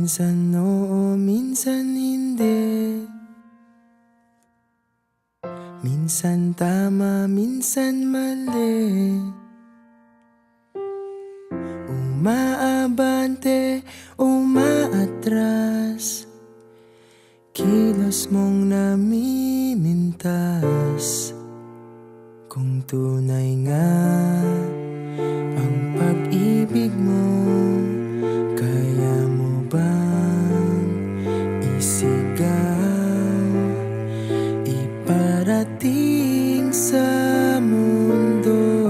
Minsan oo, minsan hindi. Minsan tama, minsan mali. Umaabante, umaatras. Kilos mong namimintas. Kung tunay nga ang pag-ibig mo, kaya mo bang isigaw, iparating sa mundo?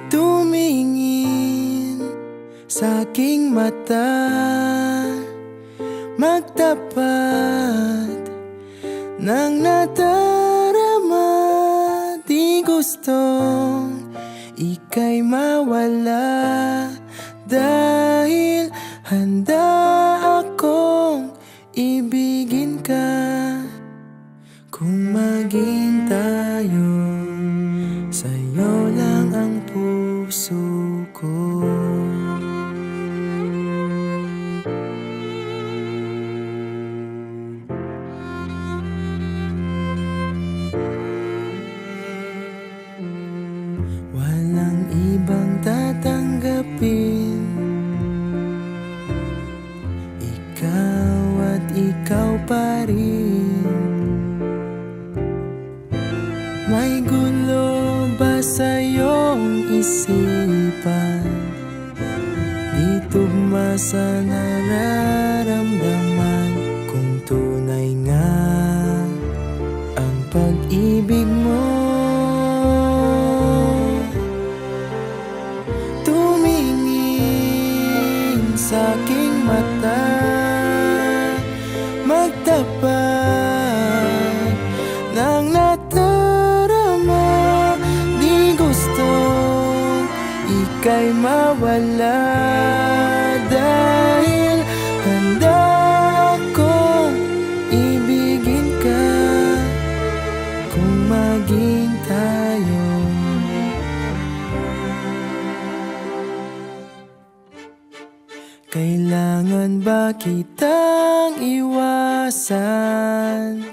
Tumingin sa aking mata, magtapat ng nadarama. Di gustong ika'y mawala, dahil handa akong ibigin ka. Kung maging tayo, sa'yo lang ang puso ko. Walang ibang tatanggapin, ikaw at ikaw pa rin. May gulo ba sa iyong isipan? Di tugma sa nararamdaman. Kung tunay nga ang pag-ibig mo, tumingin sa aking mata, magtapat ng nadarama. Di gustong ika'y mawala, dahil handa akong ibigin ka. Kung maging tayo, kailangan ba kitang iwasan?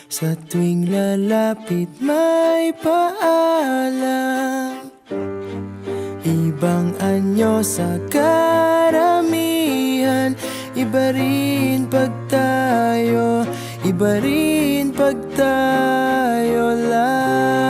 Sa tuwing lalapit may paalam, ibang anyo sa karamihan. Iba rin pag tayo, iba rin pag tayo lang.